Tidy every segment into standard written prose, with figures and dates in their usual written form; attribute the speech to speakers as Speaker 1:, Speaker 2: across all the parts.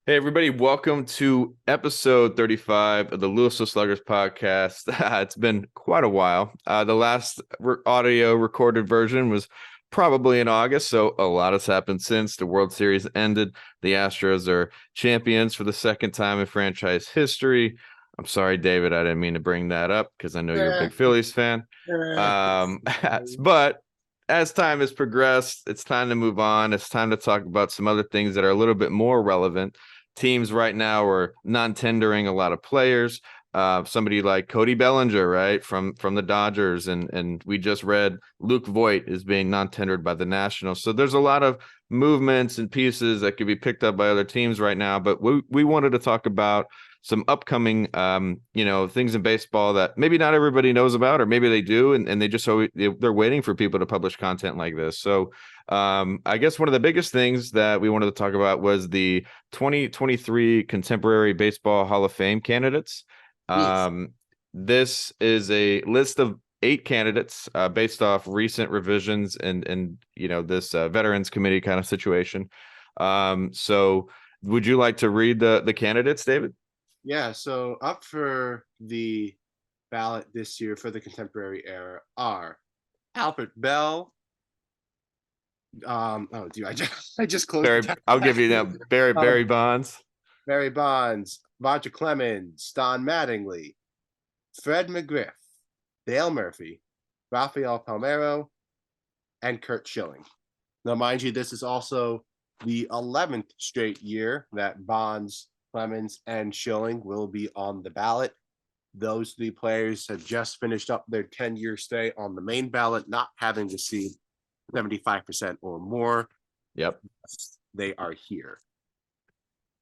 Speaker 1: Hey, everybody, welcome to episode 35 of the Louisville Sluggers podcast. It's been quite a while. The last audio recorded version was probably in August, so a lot has happened since. The World Series ended. The Astros are champions for the second time in franchise history. I'm sorry, David, I didn't mean to bring that up because I know you're a big Phillies fan. Um, but as time has progressed, it's time to move on. It's time to talk about some other things that are a little bit more relevant. Teams right now are non-tendering a lot of players. Somebody like Cody Bellinger, right, from the Dodgers, and we just read Luke Voit is being non-tendered by the Nationals. So there's a lot of movements and pieces that could be picked up by other teams right now. But we wanted to talk about some upcoming things in baseball that maybe not everybody knows about, or maybe they do, and they just they're waiting for people to publish content like this. So I guess one of the biggest things that we wanted to talk about was the 2023 Contemporary Baseball Hall of Fame candidates.
Speaker 2: Yes.
Speaker 1: This is a list of 8 candidates based off recent revisions and this Veterans Committee kind of situation. So would you like to read the candidates, David?
Speaker 2: Yeah, so up for the ballot this year for the contemporary era are Albert Bell. Oh, dude, I just closed the
Speaker 1: Barry,
Speaker 2: tab.
Speaker 1: I'll give you that. Barry Bonds.
Speaker 2: Barry Bonds, Roger Clemens, Don Mattingly, Fred McGriff, Dale Murphy, Rafael Palmeiro, and Curt Schilling. Now, mind you, this is also the 11th straight year that Bonds, Clemens, and Schilling will be on the ballot. Those three players have just finished up their 10-year stay on the main ballot, not having received 75% or more.
Speaker 1: Yep.
Speaker 2: They are here.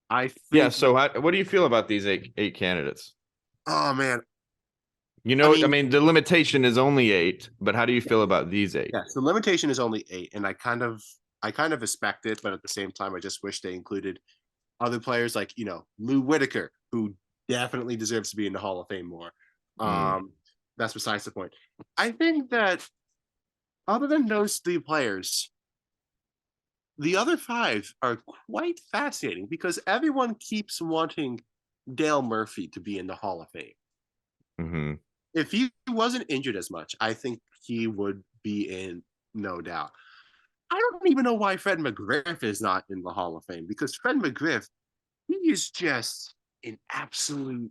Speaker 2: I
Speaker 1: Yeah.
Speaker 2: think,
Speaker 1: So what do you feel about these eight candidates?
Speaker 2: oh man,
Speaker 1: I mean, the limitation is only 8, but how do you feel about these 8?
Speaker 2: yes, the limitation is only 8, and I kind of expect it, but at the same time, I just wish they included other players like Lou Whitaker, who definitely deserves to be in the Hall of Fame more.
Speaker 1: Mm.
Speaker 2: That's besides the point. I think that other than those three players, the other 5 are quite fascinating because everyone keeps wanting Dale Murphy to be in the Hall of Fame.
Speaker 1: Hmm.
Speaker 2: If he wasn't injured as much, I think he would be in, no doubt. I don't even know why Fred McGriff is not in the Hall of Fame because Fred McGriff, he is just an absolute.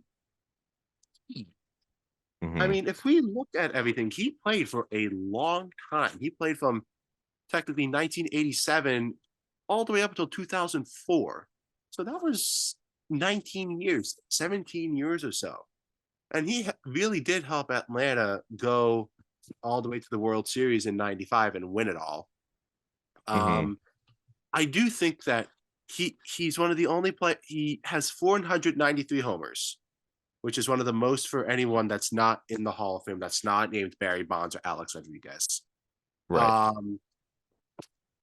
Speaker 2: I
Speaker 1: Hmm.
Speaker 2: mean, if we look at everything, he played for a long time. He played from technically 1987 all the way up until 2004. So that was 19 years, 17 years or so. And he really did help Atlanta go all the way to the World Series in 95 and win it all.
Speaker 1: Hmm.
Speaker 2: Um, I do think that he's one of the only he has 493 homers, which is one of the most for anyone that's not in the Hall of Fame, that's not named Barry Bonds or Alex Rodriguez.
Speaker 1: Right.
Speaker 2: Um,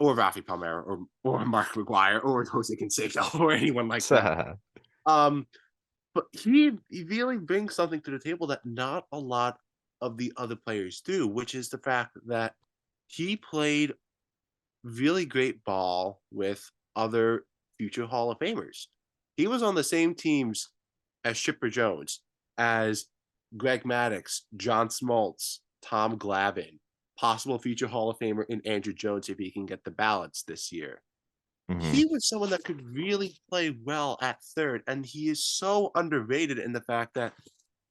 Speaker 2: or Rafi Palmeiro or Mark McGuire or Jose Canseco or anyone like that. Um, but he really brings something to the table that not a lot of the other players do, which is the fact that he played really great ball with other future Hall of Famers. He was on the same teams as Chipper Jones, as Greg Maddux, John Smoltz, Tom Glavine, possible future Hall of Famer in Andrew Jones if he can get the ballots this year.
Speaker 1: Hmm.
Speaker 2: He was someone that could really play well at third, and he is so underrated in the fact that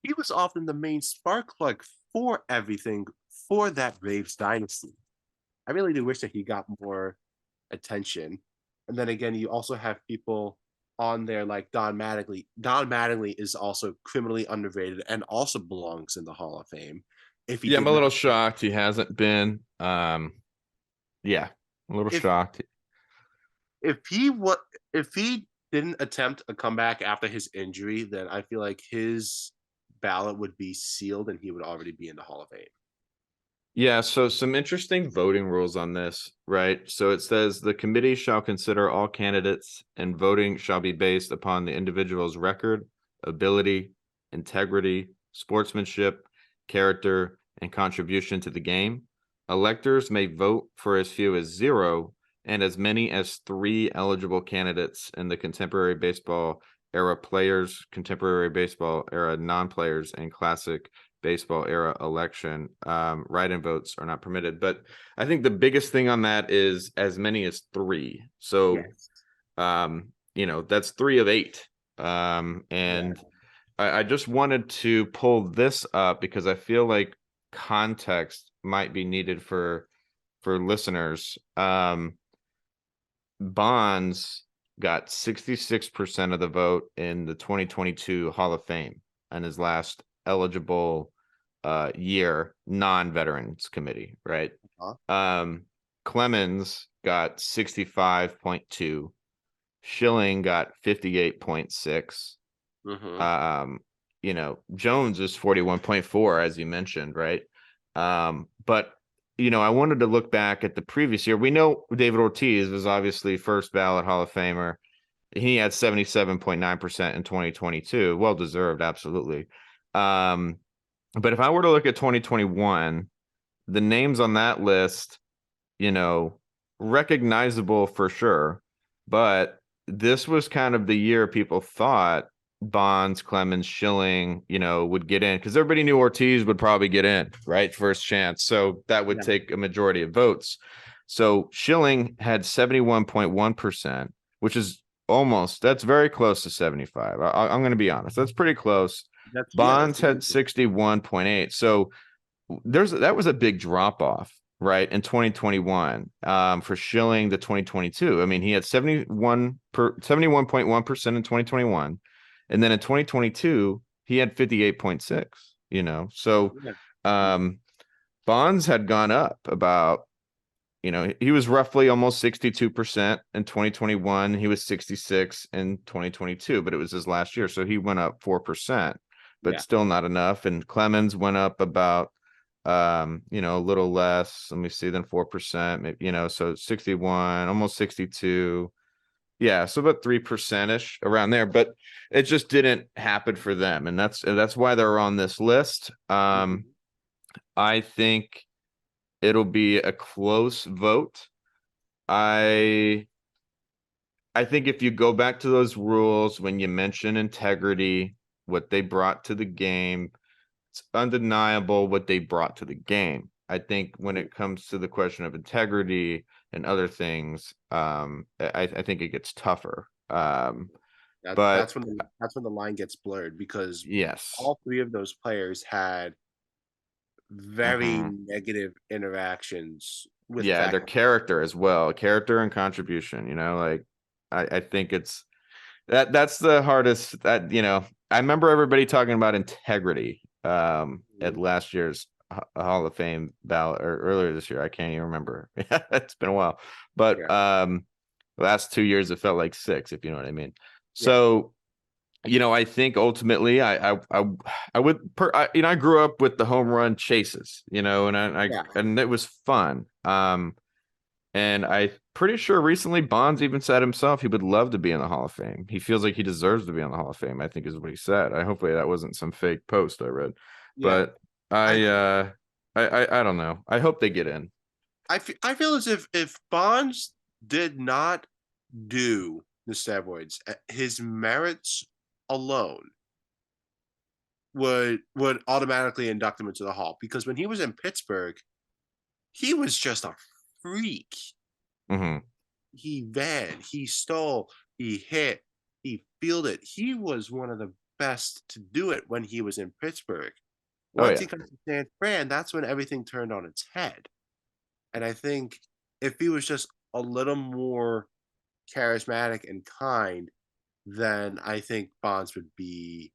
Speaker 2: he was often the main spark plug for everything for that Braves dynasty. I really do wish that he got more attention. And then again, you also have people on there like Don Mattingly. Don Mattingly is also criminally underrated and also belongs in the Hall of Fame. If he
Speaker 1: Yeah, I'm
Speaker 2: did
Speaker 1: a
Speaker 2: not,
Speaker 1: little shocked he hasn't been. Yeah, a little
Speaker 2: if
Speaker 1: shocked.
Speaker 2: if he didn't attempt a comeback after his injury, then I feel like his ballot would be sealed and he would already be in the Hall of Fame.
Speaker 1: Yeah, so some interesting voting rules on this, right? So it says the committee shall consider all candidates, and voting shall be based upon the individual's record, ability, integrity, sportsmanship, character, and contribution to the game. Electors may vote for as few as 0, and as many as 3 eligible candidates in the contemporary baseball era players, contemporary baseball era non-players, and classic baseball era election. Write-in votes are not permitted. But I think the biggest thing on that is as many as 3. So,
Speaker 2: Yes.
Speaker 1: that's 3 of 8.
Speaker 2: Yeah.
Speaker 1: And I just wanted to pull this up because I feel like context might be needed for listeners. Bonds got 66% of the vote in the 2022 Hall of Fame and his last eligible year, non-veterans committee, right?
Speaker 2: Uh-huh.
Speaker 1: Clemens got 65.2, Schilling got 58.6.
Speaker 2: Mm-hmm.
Speaker 1: Jones is 41.4, as you mentioned, right? But I wanted to look back at the previous year. We know David Ortiz was obviously first ballot Hall of Famer. He had 77.9% in 2022. Well deserved, absolutely. But if I were to look at 2021, the names on that list, recognizable for sure, but this was kind of the year people thought Bonds, Clemens, Schilling, would get in because everybody knew Ortiz would probably get in, right? First chance. So that would
Speaker 2: Yeah.
Speaker 1: take a majority of votes. So Schilling had 71.1%, which is that's very close to 75. I'm going to be honest. That's pretty close.
Speaker 2: That's
Speaker 1: Bonds
Speaker 2: really
Speaker 1: had
Speaker 2: good.
Speaker 1: 61.8. So that was a big drop off, right, in 2021 for Schilling to 2022. I mean, he had 71.1% in 2021, and then in 2022 he had 58.6. So
Speaker 2: Yeah.
Speaker 1: um, Bonds had gone up about. He was roughly almost 62% in 2021. He was 66 in 2022, but it was his last year, so he went up 4%, but
Speaker 2: Yeah.
Speaker 1: still not enough. And Clemens went up about a little less, let me see, than 4%, maybe, so 61, almost 62. Yeah, so about 3% ish around there, but it just didn't happen for them. And that's why they're on this list.
Speaker 2: Mhm.
Speaker 1: I think it'll be a close vote. I think if you go back to those rules, when you mention integrity, what they brought to the game, it's undeniable what they brought to the game. I think when it comes to the question of integrity and other things, I think it gets tougher. But
Speaker 2: That's when the line gets blurred because
Speaker 1: yes,
Speaker 2: all three of those players had very
Speaker 1: hmm
Speaker 2: negative interactions with
Speaker 1: yeah,
Speaker 2: that.
Speaker 1: their character as well, character and contribution. Like I think it's that's the hardest. I remember everybody talking about integrity at last year's Hall of Fame ballot or earlier this year. I can't even remember. It's been a while, but
Speaker 2: Yeah.
Speaker 1: last 2 years it felt like 6, if you know what I mean.
Speaker 2: Yeah.
Speaker 1: So I think ultimately I would I grew up with the home run chases,
Speaker 2: Yeah.
Speaker 1: and it was fun. And I'm pretty sure recently Bonds even said himself he would love to be in the Hall of Fame. He feels like he deserves to be in the Hall of Fame, I think is what he said. Hopefully that wasn't some fake post I read.
Speaker 2: Yeah.
Speaker 1: But I
Speaker 2: I
Speaker 1: I don't know. I hope they get in.
Speaker 2: I feel as if Bonds did not do the steroids, his merits alone would automatically induct him into the Hall because when he was in Pittsburgh, he was just a freak.
Speaker 1: Hmm
Speaker 2: He ran, he stole, he hit, he fielded. He was one of the best to do it when he was in Pittsburgh.
Speaker 1: Oh
Speaker 2: Once he
Speaker 1: yeah.
Speaker 2: got to San Fran, that's when everything turned on its head. And I think if he was just a little more charismatic and kind, then I think Bonds would be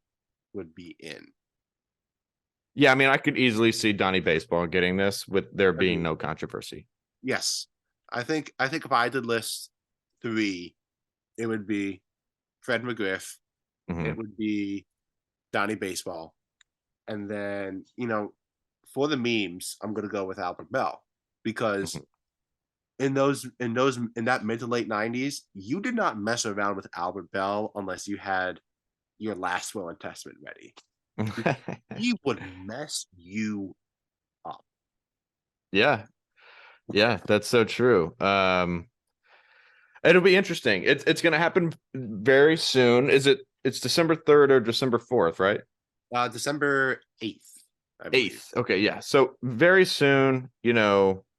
Speaker 2: in.
Speaker 1: Yeah, I mean I could easily see Donnie Baseball getting this with there being
Speaker 2: Agreed.
Speaker 1: no controversy.
Speaker 2: Yes. I think if I did list three, it would be Fred McGriff, it
Speaker 1: Hmm
Speaker 2: would be Donnie Baseball, and then for the memes, I'm gonna go with Albert Bell because
Speaker 1: hmm
Speaker 2: in that mid to late '90s, you did not mess around with Albert Bell unless you had your last will and testament ready. He would mess you up.
Speaker 1: Yeah. Yeah, that's so true. It'll be interesting. It's going to happen very soon. It's December 3rd or December 4th, right?
Speaker 2: December 8th, I believe.
Speaker 1: 8th. Okay, yeah. So very soon,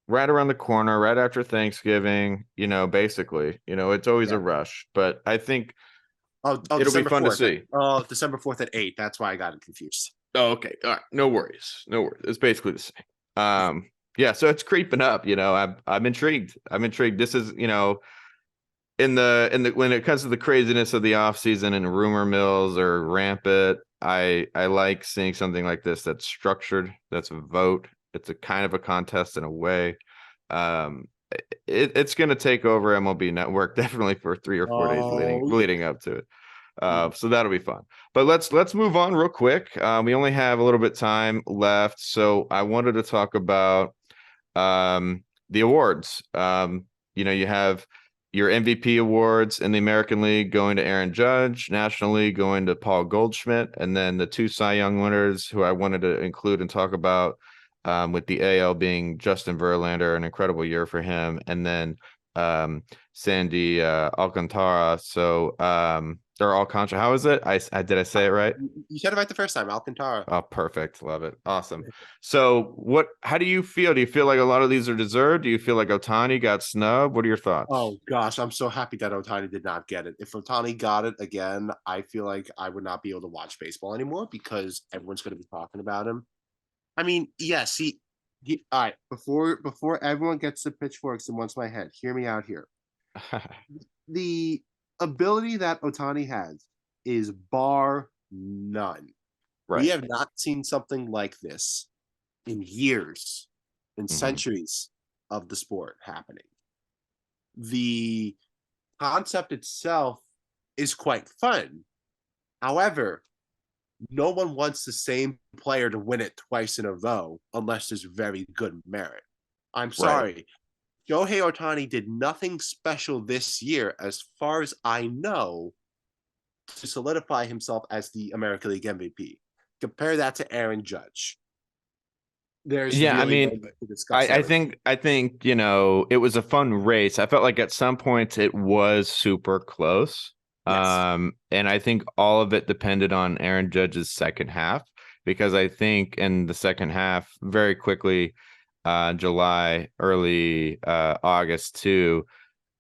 Speaker 1: right around the corner, right after Thanksgiving, basically, it's always a
Speaker 2: Yeah.
Speaker 1: rush, but I think
Speaker 2: Oh,
Speaker 1: it'll be
Speaker 2: December
Speaker 1: fun to
Speaker 2: 4th.
Speaker 1: see.
Speaker 2: December 4th at 8. That's why I got it confused.
Speaker 1: Oh, okay. All right. No worries. No worries. It's basically the same. Yeah, so it's creeping up, I'm intrigued. I'm intrigued. This is, in the when it comes to the craziness of the off season and rumor mills are rampant, I like seeing something like this that's structured, that's a vote, it's a kind of a contest in a way. um it's going to take over MLB Network definitely for 3 or 4 days leading
Speaker 2: Oh,
Speaker 1: leading up to it.
Speaker 2: yeah.
Speaker 1: So that'll be fun. But let's move on real quick. We only have a little bit time left, so I wanted to talk about the awards. You have your MVP awards in the American League going to Aaron Judge, National League going to Paul Goldschmidt, and then the 2 Cy Young winners who I wanted to include and talk about, with the AL being Justin Verlander, an incredible year for him, and then Sandy Alcantara. So they're all contra. How is it? I did I say it right?
Speaker 2: You said it right the first time, Alcantara.
Speaker 1: Oh, perfect. Love it. Awesome. So how do you feel? Do you feel like a lot of these are deserved? Do you feel like Ohtani got snubbed? What are your thoughts?
Speaker 2: Oh gosh, I'm so happy that Ohtani did not get it. If Ohtani got it again, I feel like I would not be able to watch baseball anymore because everyone's going to be talking about him. I mean, yes, all right. Before everyone gets the pitchforks and wants my head, hear me out here. The ability that Ohtani has is bar none. We
Speaker 1: Right.
Speaker 2: have not seen something like this in years, in
Speaker 1: Mhm.
Speaker 2: centuries of the sport happening. The concept itself is quite fun. However, no one wants the same player to win it twice in a row unless there's very good merit. I'm
Speaker 1: Right.
Speaker 2: sorry. Shohei Ohtani did nothing special this year, as far as I know, to solidify himself as the American League MVP. Compare that to Aaron Judge. There's
Speaker 1: Yeah, I
Speaker 2: really no
Speaker 1: mean,
Speaker 2: need to discuss
Speaker 1: I
Speaker 2: there.
Speaker 1: think it was a fun race. I felt like at some points it was super close.
Speaker 2: Yes.
Speaker 1: And I think all of it depended on Aaron Judge's second half, because I think in the second half, very quickly, July, early August too,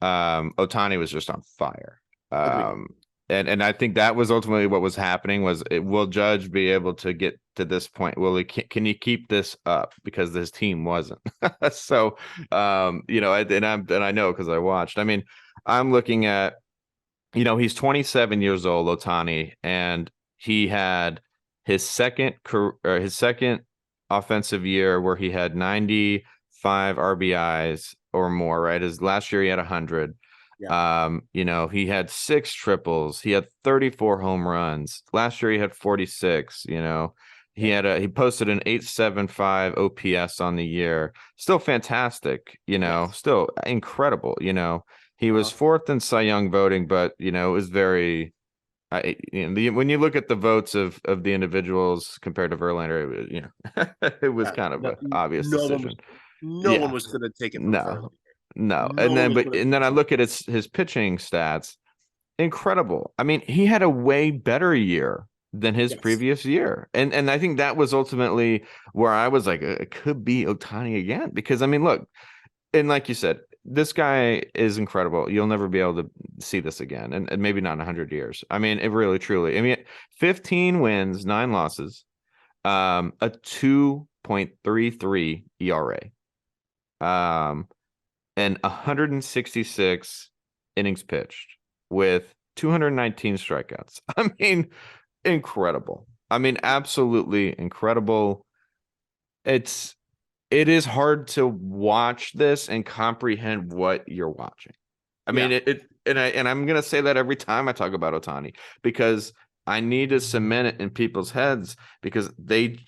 Speaker 1: Ohtani was just on fire.
Speaker 2: Agreed.
Speaker 1: Um, and I think that was ultimately what was happening. Will Judge be able to get to this point? Can he keep this up, because his team wasn't? So and I know because I watched. I mean, I'm looking at, he's 27 years old, Ohtani, and he had his second offensive year where he had 95 RBIs or more, right? His last year he had 100.
Speaker 2: Yeah.
Speaker 1: He had 6 triples, he had 34 home runs. Last year he had 46, he posted an 875 OPS on the year. Still fantastic,
Speaker 2: Yes.
Speaker 1: still incredible, he was 4th in Cy Young voting, but it was very. When you look at the votes of the individuals compared to Verlander, it was, it was
Speaker 2: Yeah.
Speaker 1: kind of
Speaker 2: No,
Speaker 1: an obvious
Speaker 2: no one
Speaker 1: decision.
Speaker 2: was no one
Speaker 1: Yeah,
Speaker 2: was going to take it from Verlander.
Speaker 1: no, no,
Speaker 2: No
Speaker 1: and
Speaker 2: one
Speaker 1: then
Speaker 2: was going to
Speaker 1: and then I
Speaker 2: take
Speaker 1: look at his pitching stats, incredible. I mean, he had a way better year than his
Speaker 2: Yes.
Speaker 1: previous year, and I think that was ultimately where I was like, it could be Ohtani again, because I mean, look, and like you said, this guy is incredible. You'll never be able to see this again, and maybe not in 100 years. I mean, it really, truly. I mean, 15 wins, 9 losses, a 2.33 ERA, and 166 innings pitched with 219 strikeouts. I mean, incredible. I mean, absolutely incredible. It is hard to watch this and comprehend what you're watching. I mean,
Speaker 2: Yeah.
Speaker 1: I'm gonna say that every time I talk about Ohtani, because I need to cement it in people's heads, because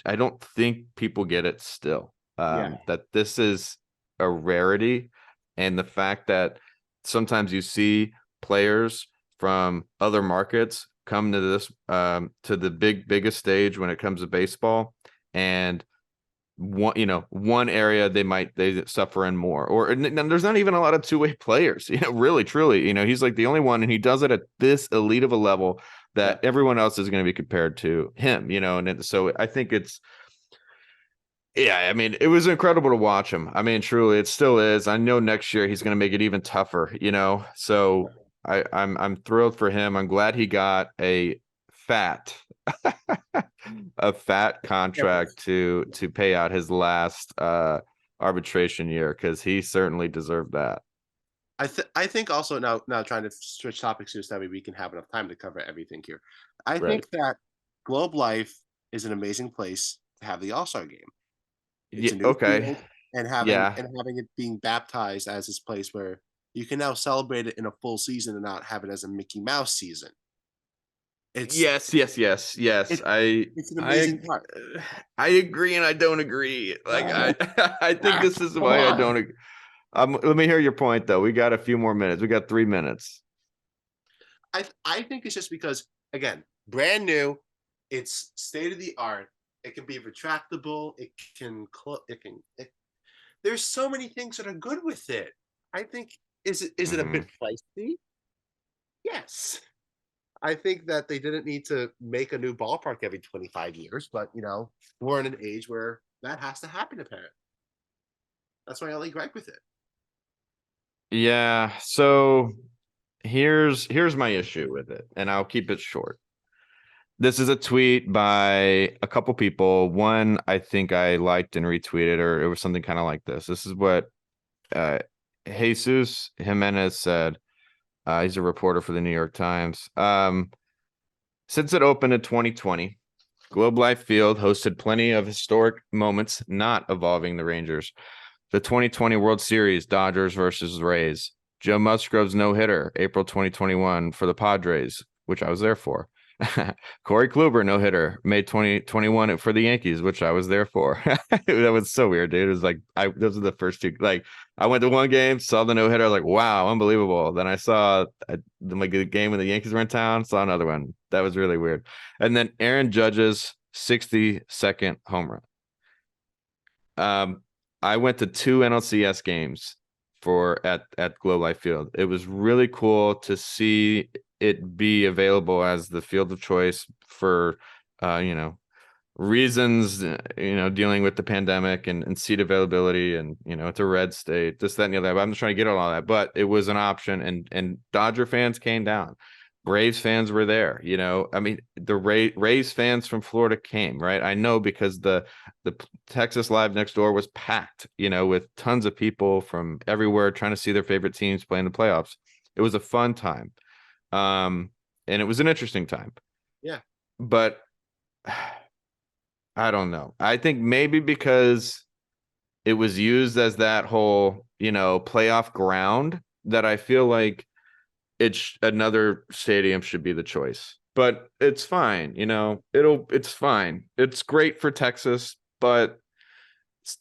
Speaker 1: I don't think people get it still.
Speaker 2: Yeah.
Speaker 1: That this is a rarity, and the fact that sometimes you see players from other markets come to this to the biggest stage when it comes to baseball, and one area they suffer in more, or and there's not even a lot of two-way players, really, truly, he's like the only one, and he does it at this elite of a level
Speaker 2: Yeah.
Speaker 1: that everyone else is going to be compared to him, and so I think yeah, I mean, it was incredible to watch him. I mean, truly, it still is. I know next year he's going to make it even tougher, so I'm thrilled for him. I'm glad he got fat a fat contract to pay out his last arbitration year, because he certainly deserved that.
Speaker 2: I think also now trying to switch topics here so that way we can have enough time to cover everything here. I
Speaker 1: Right.
Speaker 2: think that Globe Life is an amazing place to have the All-Star game. It's
Speaker 1: Yeah.
Speaker 2: a new
Speaker 1: Okay.
Speaker 2: field, and having
Speaker 1: Yeah.
Speaker 2: it being baptized as this place where you can now celebrate it in a full season and not have it as a Mickey Mouse season. It's
Speaker 1: Yes. Yes. Yes. Yes.
Speaker 2: it,
Speaker 1: I
Speaker 2: it's an amazing
Speaker 1: I
Speaker 2: part.
Speaker 1: I agree and I don't agree. Like I think this is
Speaker 2: Come
Speaker 1: why I
Speaker 2: on.
Speaker 1: don't. Let me hear your point though. We got a few more minutes. We got 3 minutes.
Speaker 2: I think it's just because, again, brand new, it's state of the art. It can be retractable. There's so many things that are good with it. I think is it a bit
Speaker 1: Mhm.
Speaker 2: pricey? Yes. I think that they didn't need to make a new ballpark every 25 years, but we're in an age where that has to happen apparently. That's my only gripe with it.
Speaker 1: Yeah. So here's my issue with it, and I'll keep it short. This is a tweet by a couple people. One I think I liked and retweeted, or it was something kind of like this. This is what uh, Jesus Jimenez said. He's a reporter for the New York Times. Since it opened in 2020, Globe Life Field hosted plenty of historic moments not involving the Rangers. The 2020 World Series, Dodgers versus Rays. Joe Musgrove's no-hitter, April 2021 for the Padres, which I was there for. Corey Kluber, no-hitter, May 2021 for the Yankees, which I was there for. That was so weird, dude. It was like, those are the first two. Like, I went to one game, saw the no-hitter, like, wow, unbelievable. Then I saw the game when the Yankees were in town, saw another one. That was really weird. And then Aaron Judge's 62nd home run. I went to two NLCS games at Globe Life Field. It was really cool to see it be available as the field of choice for reasons, dealing with the pandemic and seat availability, and it's a red state, this, that, and the other. I'm just trying to get on all that, but it was an option, and Dodger fans came down. Braves fans were there. I mean, the Rays fans from Florida came, right? I know, because the Texas Live next door was packed, with tons of people from everywhere trying to see their favorite teams play in the playoffs. It was a fun time. And it was an interesting time.
Speaker 2: Yeah.
Speaker 1: But I don't know. I think maybe because it was used as that whole, playoff ground, that I feel like another stadium should be the choice. But it's fine, it's fine. It's great for Texas, but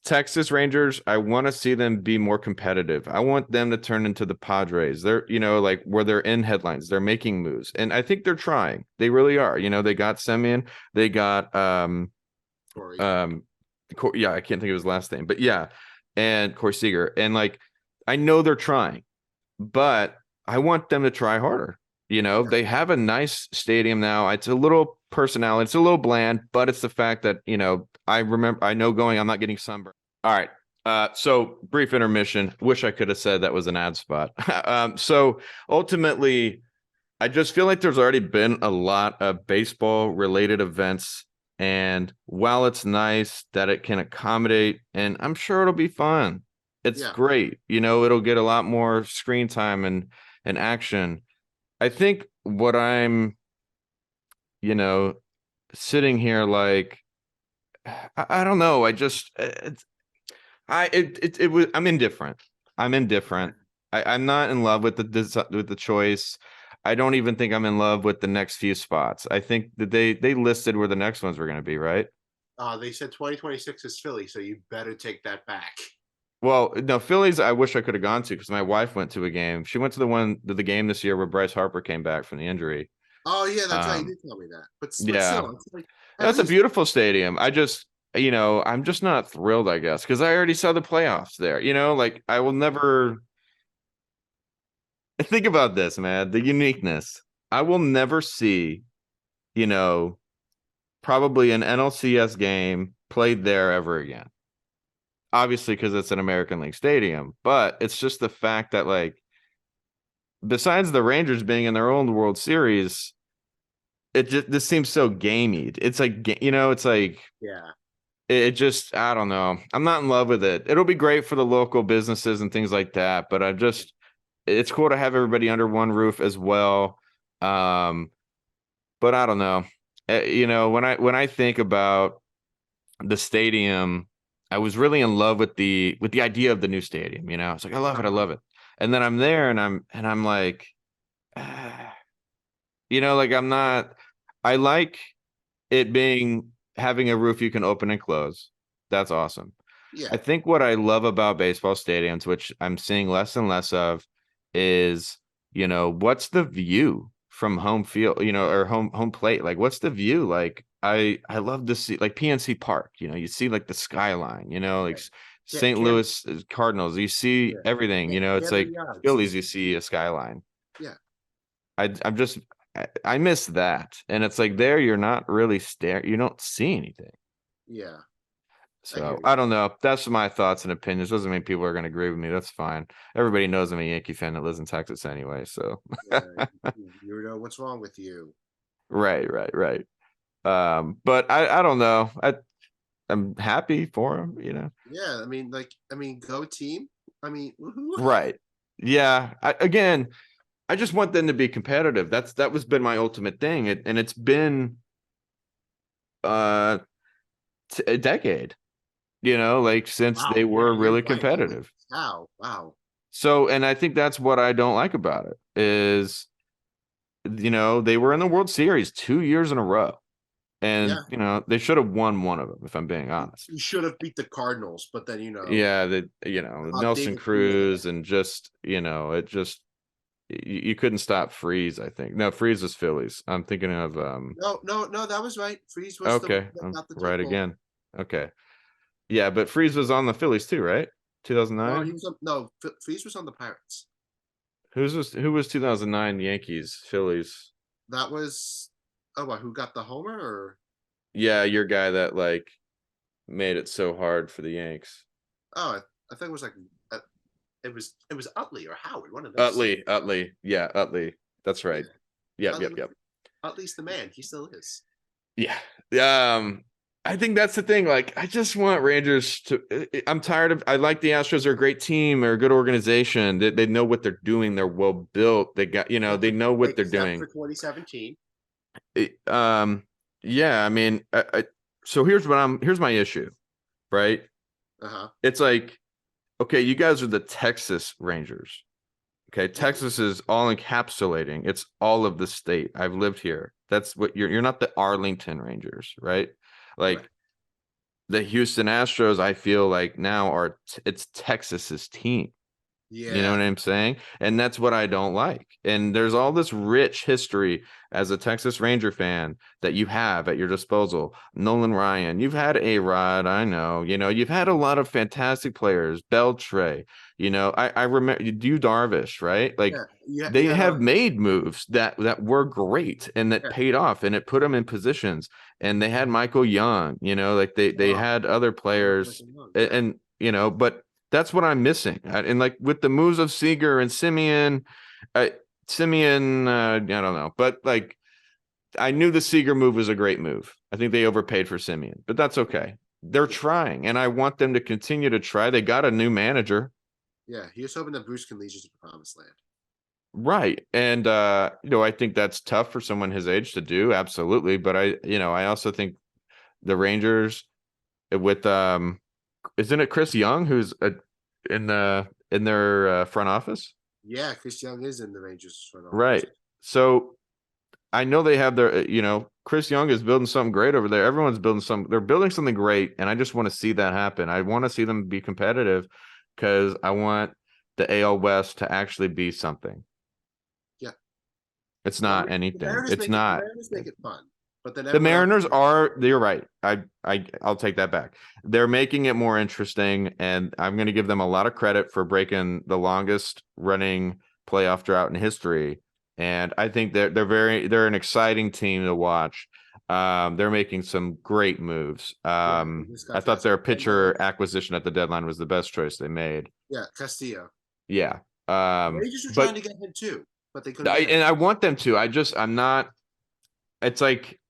Speaker 1: Texas Rangers, I want to see them be more competitive. I want them to turn into the Padres. They're, like, where they're in headlines, they're making moves, and I think they're trying. They really are. They got Semien, they got
Speaker 2: Corey.
Speaker 1: yeah, I can't think of his last name, but yeah, and Corey Seager, and like, I know they're trying, but I want them to try harder. They have a nice stadium now. It's a little personality. It's a little bland, but it's the fact that, I know I'm not getting sunburned. All right. So brief intermission. Wish I could have said that was an ad spot. So ultimately, I just feel like there's already been a lot of baseball related events. And while it's nice that it can accommodate, and I'm sure it'll be fun, it's great. It'll get a lot more screen time and action. I think what I'm, sitting here like, I don't know. I just, it was, I'm indifferent. I'm indifferent. I'm not in love with the choice. I don't even think I'm in love with the next few spots. I think that they listed where the next ones were going to be, right?
Speaker 2: They said 2026 is Philly, so you better take that back.
Speaker 1: Well, no, Phillies, I wish I could have gone to, because my wife went to a game. She went to the game this year where Bryce Harper came back from the injury.
Speaker 2: Oh yeah, that's right. You did tell me that. But
Speaker 1: Yeah,
Speaker 2: still, it's like, at
Speaker 1: that's a
Speaker 2: least
Speaker 1: beautiful stadium. I just, I'm just not thrilled, I guess, because I already saw the playoffs there. Like I will never think about this, man. The uniqueness. I will never see, you know, probably an NLCS game played there ever again. Obviously, because it's an American League stadium, but it's just the fact that, like, besides the Rangers being in their own World Series, it just this seems so gamey. It's like, it's like
Speaker 2: Yeah.
Speaker 1: it just, I don't know. I'm not in love with it. It'll be great for the local businesses and things like that, but it's cool to have everybody under one roof as well. Um, but I don't know. When I think about the stadium, I was really in love with the idea of the new stadium. It's like I love it, I love it. And then I'm there, and I'm like, ah, like I'm not. I like it being having a roof you can open and close. That's awesome.
Speaker 2: Yeah.
Speaker 1: I think what I love about baseball stadiums, which I'm seeing less and less of, is, what's the view from home field, or home plate? Like, what's the view? Like, I love to see, like, PNC Park, you see like the skyline, like St.
Speaker 2: Cam,
Speaker 1: Louis Cardinals, you see
Speaker 2: yeah.
Speaker 1: everything, it's
Speaker 2: Camden
Speaker 1: like
Speaker 2: Yards.
Speaker 1: Phillies, you see a skyline.
Speaker 2: Yeah.
Speaker 1: I'm just I miss that. And it's like there you're not really staring, you don't see anything.
Speaker 2: Yeah. I hear
Speaker 1: So
Speaker 2: you.
Speaker 1: I don't know. That's my thoughts and opinions. Doesn't mean people are going to agree with me. That's fine. Everybody knows I'm a Yankee fan that lives in Texas anyway. So
Speaker 2: You know what's wrong with you.
Speaker 1: right, right, right. But I don't know. I'm happy for him.
Speaker 2: Yeah, go team. Woohoo.
Speaker 1: Right. Yeah. Again, I just want them to be competitive. That was been my ultimate thing. And it's been uh a decade, like since they
Speaker 2: Wow. Yeah,
Speaker 1: were
Speaker 2: you're
Speaker 1: really
Speaker 2: right. Holy
Speaker 1: competitive.
Speaker 2: cow. Wow.
Speaker 1: So, and I think that's what I don't like about it is, they were in the World Series 2 years in a row. And,
Speaker 2: Yeah.
Speaker 1: they should have won one of them, if I'm being honest.
Speaker 2: You should have beat the Cardinals, but then
Speaker 1: Yeah, Nelson
Speaker 2: David Freese.
Speaker 1: Cruz and just, it just, you couldn't stop Freeze, I think. No, Freeze was Phillies. I'm thinking of,
Speaker 2: No, that was right. Freeze was the one
Speaker 1: okay,
Speaker 2: that
Speaker 1: I'm
Speaker 2: got the
Speaker 1: right
Speaker 2: triple.
Speaker 1: again. Okay. Yeah, but Freeze was on the Phillies too, right?
Speaker 2: No, he
Speaker 1: 2009?
Speaker 2: was on, no. Freeze was on the Pirates.
Speaker 1: Who was 2009 Yankees, Phillies?
Speaker 2: That was what? Who got the homer? Or
Speaker 1: Yeah, your guy that like made it so hard for the Yanks.
Speaker 2: I think it was like uh, it was Utley or Howard. One of those.
Speaker 1: Utley. Yeah, Utley. That's right.
Speaker 2: Yeah.
Speaker 1: Yep.
Speaker 2: Utley's the man. He still is.
Speaker 1: Yeah. I think that's the thing. Like, I just want Rangers to. I'm tired of. I like the Astros. Are a great team. They're a good organization. They know what they're doing. They're well built. They got. They know what they're
Speaker 2: Except
Speaker 1: doing.
Speaker 2: for 2017.
Speaker 1: Yeah. I mean, so here's my issue, right?
Speaker 2: Uh-huh.
Speaker 1: It's like, okay, you guys are the Texas Rangers. Okay,
Speaker 2: Yeah.
Speaker 1: Texas is all encapsulating. It's all of the state. I've lived here. That's what you're not the Arlington Rangers, right? Like
Speaker 2: Right.
Speaker 1: the Houston Astros, I feel like now it's Texas's team. You know
Speaker 2: Yeah.
Speaker 1: what I'm saying? And that's what I don't like. And there's all this rich history as a Texas Ranger fan that you have at your disposal. Nolan Ryan, you've had A-Rod, I know. You've had a lot of fantastic players. Beltre, I remember you Darvish, right? Like
Speaker 2: Yeah. Yeah.
Speaker 1: they have made moves that were great and that
Speaker 2: Yeah.
Speaker 1: paid off and it put them in positions. And they had Michael Young, like they
Speaker 2: Wow.
Speaker 1: had other players and but that's what I'm missing. And like with the moves of Seager and Simeon, I don't know, but like I knew the Seager move was a great move. I think they overpaid for Simeon, but that's okay. They're trying, and I want them to continue to try. They got a new manager,
Speaker 2: Yeah. He was hoping that Bruce can lead you to the promised land.
Speaker 1: right? And I think that's tough for someone his age to do, absolutely. But I also think the Rangers with isn't it Chris Young who's in their front office?
Speaker 2: Yeah, Chris Young is in the Rangers front office.
Speaker 1: Right. So I know they have their, Chris Young is building something great over there. Everyone's building they're building something great. And I just want to see that happen. I want to see them be competitive because I want the AL West to actually be something.
Speaker 2: Yeah.
Speaker 1: It's not anything. It's
Speaker 2: The
Speaker 1: not.
Speaker 2: Mariners make it fun. But then
Speaker 1: The
Speaker 2: everyone else,
Speaker 1: Mariners you're right. I'll take that back. They're making it more interesting, and I'm going to give them a lot of credit for breaking the longest running playoff drought in history. And I think they're an exciting team to watch. They're making some great moves.
Speaker 2: they just
Speaker 1: I
Speaker 2: got
Speaker 1: thought their
Speaker 2: Fernando.
Speaker 1: pitcher acquisition at the deadline was the best choice they made.
Speaker 2: Yeah, Castillo.
Speaker 1: Yeah.
Speaker 2: Rangers were trying
Speaker 1: But
Speaker 2: to get him too, but they couldn't get him.
Speaker 1: I want them to. I'm not. It's like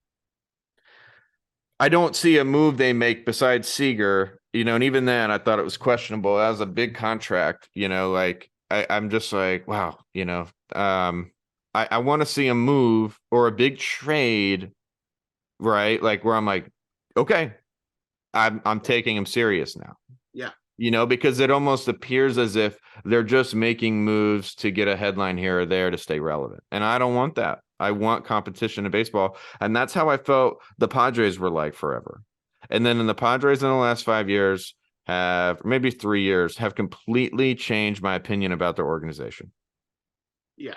Speaker 1: I don't see a move they make besides Seager, and even then I thought it was questionable. That was a big contract, like I'm just like, wow, I want to see a move or a big trade, right? Like where I'm like, okay, I'm taking him serious now.
Speaker 2: Yeah.
Speaker 1: Because it almost appears as if they're just making moves to get a headline here or there to stay relevant. And I don't want that. I want competition in baseball. And that's how I felt the Padres were like forever. And then in the Padres in the last 5 years maybe 3 years, have completely changed my opinion about their organization.
Speaker 2: Yeah.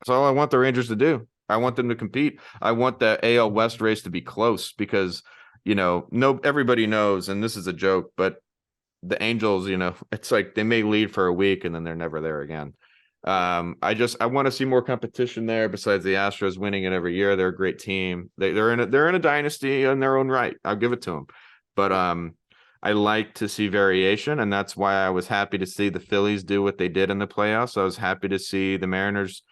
Speaker 1: That's all I want the Rangers to do. I want them to compete. I want the AL West race to be close because, everybody knows, and this is a joke, but the Angels, it's like they may lead for a week and then they're never there again. I want to see more competition there besides the Astros winning it every year. They're a great team. They're in a dynasty in their own right. I'll give it to them. But I like to see variation, and that's why I was happy to see the Phillies do what they did in the playoffs. I was happy to see the Mariners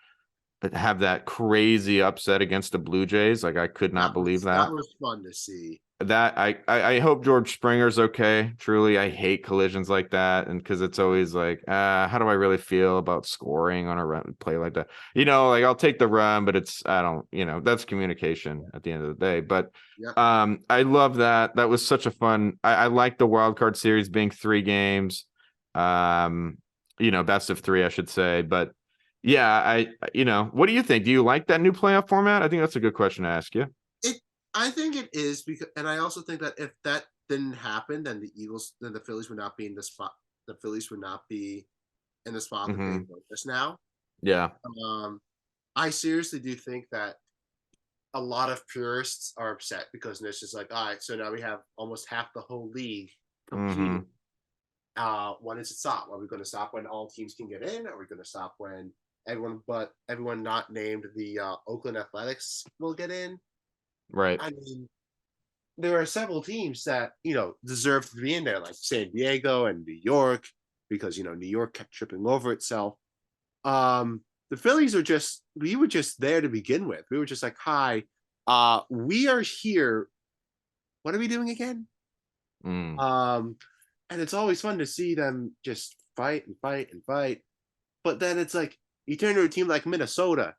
Speaker 1: have that crazy upset against the Blue Jays. Like I could not believe that.
Speaker 2: That was fun to see.
Speaker 1: That I hope George Springer's okay. Truly, I hate collisions like that, and because it's always like, how do I really feel about scoring on a run play like that? Like I'll take the run, but I don't, that's communication at the end of the day. But
Speaker 2: Yep.
Speaker 1: I love that. That was such a fun. I like the wild card series being 3 games, best of 3, I should say. But yeah, what do you think? Do you like that new playoff format? I think that's a good question to ask you.
Speaker 2: I think it is because, and I also think that if that didn't happen, then the Phillies would not be in the spot. The Phillies would not be in the spot that they put us now.
Speaker 1: Yeah.
Speaker 2: I seriously do think that a lot of purists are upset because it's just like, all right, so now we have almost half the whole league competing. When is it stop? Are we going to stop when all teams can get in? Are we going to stop when everyone not named the Oakland Athletics will get in?
Speaker 1: Right.
Speaker 2: I mean, there are several teams that deserve to be in there, like San Diego and New York, because New York kept tripping over itself. The Phillies we were just there to begin with. We were just like, hi, we are here. What are we doing again? And it's always fun to see them just fight and fight and fight. But then it's like you turn to a team like Minnesota.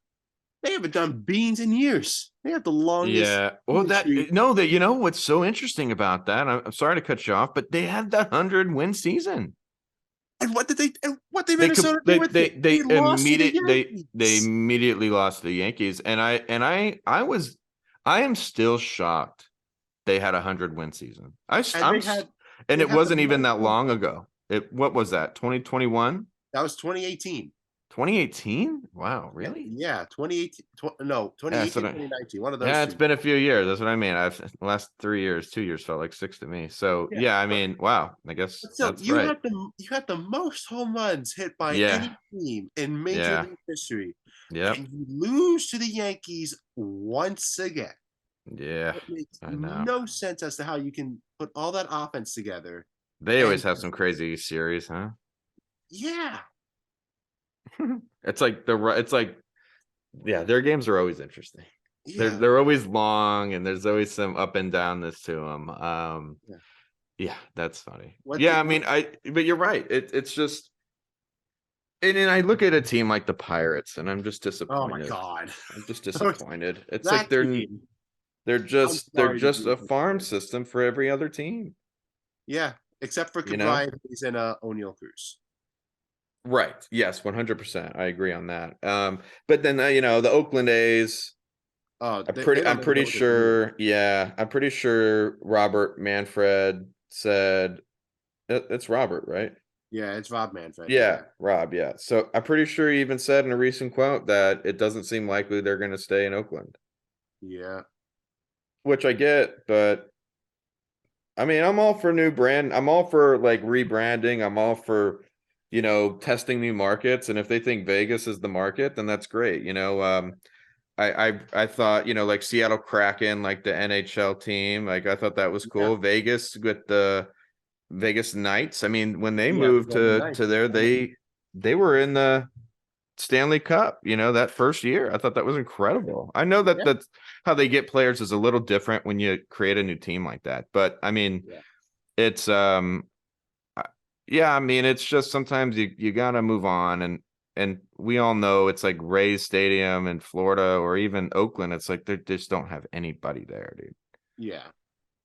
Speaker 2: They haven't done beans in years. They have the longest.
Speaker 1: Yeah. Well, what's so interesting about that? I'm sorry to cut you off, but they had that 100-win season.
Speaker 2: And what did Minnesota do with it?
Speaker 1: They immediately lost to the Yankees, and I am still shocked they had 100-win season. And it wasn't even that long ago. What was that? 2021?
Speaker 2: That was 2018.
Speaker 1: 2018? Wow, really?
Speaker 2: Yeah, 2018. 2019. One of those.
Speaker 1: Yeah, it's been a few years. That's what I mean. The last 3 years, 2 years felt like 6 to me. So yeah, I mean, wow. I guess that's right.
Speaker 2: You had the most home runs hit by any team in Major League history.
Speaker 1: Yeah.
Speaker 2: And you lose to the Yankees once again.
Speaker 1: Yeah.
Speaker 2: It makes no sense as to how you can put all that offense together.
Speaker 1: They always have some crazy series, huh?
Speaker 2: Yeah.
Speaker 1: Their games are always interesting. Yeah. They're always long, and there's always some up and downness to them. Yeah, that's funny. But you're right. It's just, and I look at a team like the Pirates, and I'm just disappointed.
Speaker 2: Oh my god,
Speaker 1: I'm just disappointed. It's like they're just a farm system for every other team.
Speaker 2: Yeah, except for Cabrera, he's in O'Neill Cruz.
Speaker 1: Right. Yes, 100%. I agree on that. But then the Oakland A's. I'm pretty sure. Yeah, I'm pretty sure Robert Manfred said it's Robert, right?
Speaker 2: Yeah, it's Rob Manfred.
Speaker 1: Yeah, Rob. Yeah. So I'm pretty sure he even said in a recent quote that it doesn't seem likely they're going to stay in Oakland.
Speaker 2: Yeah.
Speaker 1: which I get, but I mean, I'm all for new brand. I'm all for like rebranding. I'm all for, testing new markets. And if they think Vegas is the market, then that's great. I thought, like Seattle Kraken, like the NHL team, like I thought that was
Speaker 2: Yeah,
Speaker 1: cool. Vegas with the Vegas Knights. I mean, when they
Speaker 2: yeah, the
Speaker 1: moved
Speaker 2: Golden
Speaker 1: to
Speaker 2: Knights.
Speaker 1: there,
Speaker 2: Yeah,
Speaker 1: they were in the Stanley Cup, that first year. I thought that was incredible. I know that
Speaker 2: yeah,
Speaker 1: that's how they get players is a little different when you create a new team like that. But I mean,
Speaker 2: yeah,
Speaker 1: it's I- yeah, I mean, it's just sometimes you gotta move on, and we all know it's like Rays Stadium in Florida or even Oakland. It's like they just don't have anybody there, dude.
Speaker 2: yeah,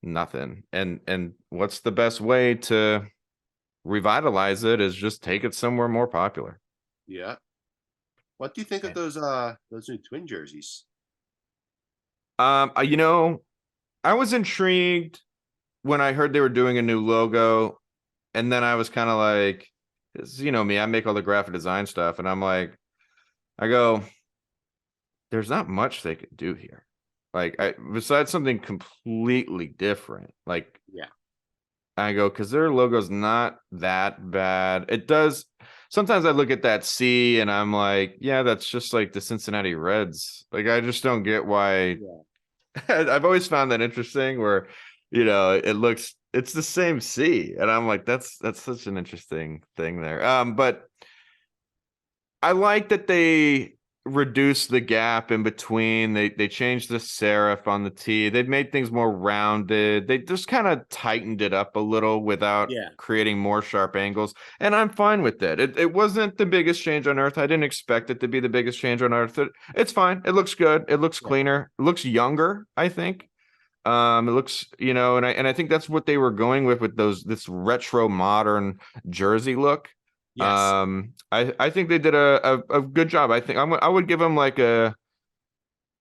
Speaker 1: Nothing. And what's the best way to revitalize it is just take it somewhere more popular.
Speaker 2: yeah. What do you think of those new twin jerseys?
Speaker 1: You know, I was intrigued when I heard they were doing a new logo, and then I was kind of like, me, I make all the graphic design stuff, and I'm like, I go, there's not much they could do here. Like, besides something completely different. Like,
Speaker 2: Yeah,
Speaker 1: I go, because their logo's not that bad. It does. Sometimes I look at that C and I'm like, yeah, that's just like the Cincinnati Reds. Like, I just don't get why.
Speaker 2: yeah,
Speaker 1: I've always found that interesting where, it's the same C. And I'm like, that's such an interesting thing there. But I like that they reduced the gap in between. They changed the serif on the T. They've made things more rounded. They just kind of tightened it up a little without
Speaker 2: yeah,
Speaker 1: creating more sharp angles. And I'm fine with that. It wasn't the biggest change on earth. I didn't expect it to be the biggest change on earth. It's fine. It looks good. It looks
Speaker 2: yeah.
Speaker 1: cleaner. It looks younger, I think. It looks, and I think that's what they were going with this retro modern jersey look.
Speaker 2: Yes,
Speaker 1: I think they did a good job. I would give them like a.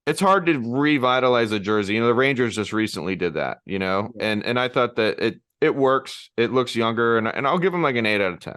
Speaker 1: It's hard to revitalize a jersey. The Rangers just recently did that.
Speaker 2: yeah.
Speaker 1: And I thought that it works. It looks younger, and I'll give them like an 8 out of 10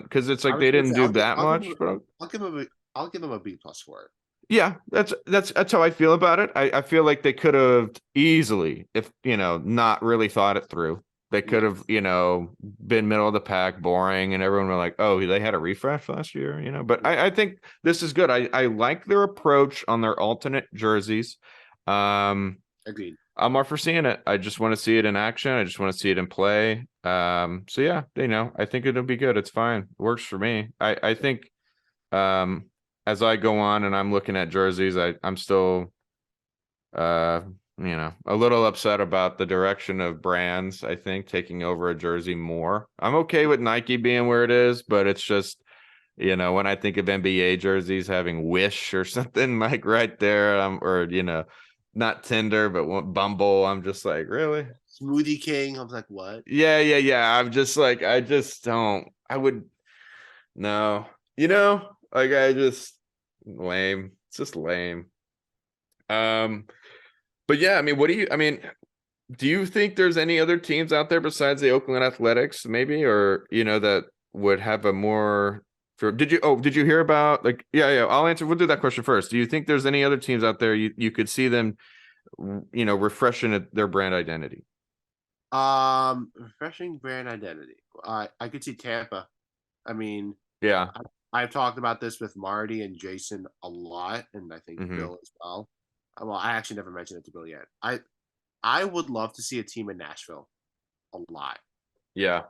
Speaker 1: because it's
Speaker 2: I
Speaker 1: like
Speaker 2: was
Speaker 1: they
Speaker 2: gonna
Speaker 1: didn't
Speaker 2: say
Speaker 1: do that much. But
Speaker 2: I'll give him I'll give him a B plus for it.
Speaker 1: yeah, that's how I feel about it. I feel like they could have easily, if not really thought it through. They could have,
Speaker 2: Yes,
Speaker 1: been middle of the pack, boring, and everyone were like, "Oh, they had a refresh last year," But
Speaker 2: yeah,
Speaker 1: I think this is good. I like their approach on their alternate jerseys. Um,
Speaker 2: agreed.
Speaker 1: I'm all for seeing it. I just want to see it in action. I just want to see it in play. So yeah, I think it'll be good. It's fine. Works for me. I think um, as I go on and I'm looking at jerseys, I'm still a little upset about the direction of brands, I think, taking over a jersey more. I'm okay with Nike being where it is, but it's just, when I think of NBA jerseys having Wish or something like right there, or not Tinder, but Bumble, I'm just like, really?
Speaker 2: Smoothie King. I was like, what?
Speaker 1: Yeah, yeah, yeah. I'm just like, I just don't. I would no, like I just lame. It's just lame. Um, but yeah, I mean, do you think there's any other teams out there besides the Oakland Athletics, maybe, or that would have a more did you hear about like yeah, I'll answer. We'll do that question first. Do you think there's any other teams out there you could see them refreshing their brand identity?
Speaker 2: Refreshing brand identity. I could see Tampa. I mean,
Speaker 1: Yeah.
Speaker 2: I've talked about this with Marty and Jason a lot, and I think
Speaker 1: Hmm.
Speaker 2: Bill as well. Well, I actually never mentioned it to Bill yet. I would love to see a team in Nashville a lot.
Speaker 1: Yeah.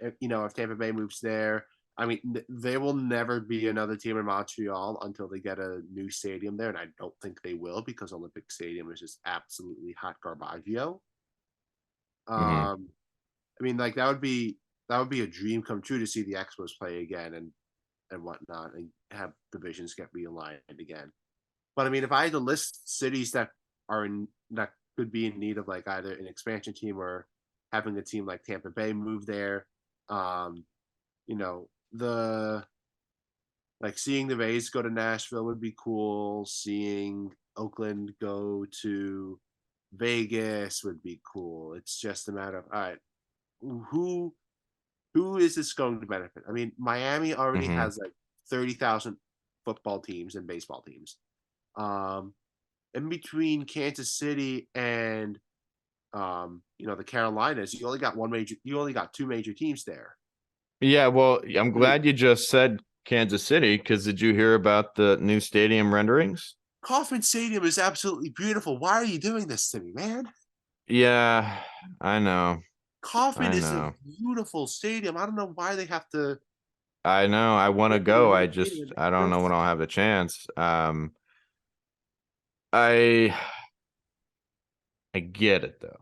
Speaker 2: If Tampa Bay moves there, I mean, there will never be another team in Montreal until they get a new stadium there, and I don't think they will because Olympic Stadium is just absolutely hot garbaggio.
Speaker 1: Hmm.
Speaker 2: I mean, like that would be a dream come true to see the Expos play again and whatnot, and have divisions get realigned again. But I mean, if I had to list cities that could be in need of like either an expansion team or having a team like Tampa Bay move there, um, the like seeing the Rays go to Nashville would be cool. Seeing Oakland go to Vegas would be cool. It's just a matter of all right, who who is this going to benefit? I mean, Miami already
Speaker 1: Hmm.
Speaker 2: has like 30,000 football teams and baseball teams. Um, in between Kansas City and the Carolinas, you only got two major teams there.
Speaker 1: Yeah, well, I'm glad you just said Kansas City, because did you hear about the new stadium renderings?
Speaker 2: Kauffman Stadium is absolutely beautiful. Why are you doing this to me, man?
Speaker 1: Yeah, I know.
Speaker 2: Kauffman
Speaker 1: I
Speaker 2: is a
Speaker 1: know.
Speaker 2: beautiful stadium. I don't know why they have to
Speaker 1: I know. I want to
Speaker 2: make it a
Speaker 1: go.
Speaker 2: new stadium. It
Speaker 1: I
Speaker 2: makes
Speaker 1: don't
Speaker 2: no
Speaker 1: know when I'll
Speaker 2: sense.
Speaker 1: have the chance. I I get it though.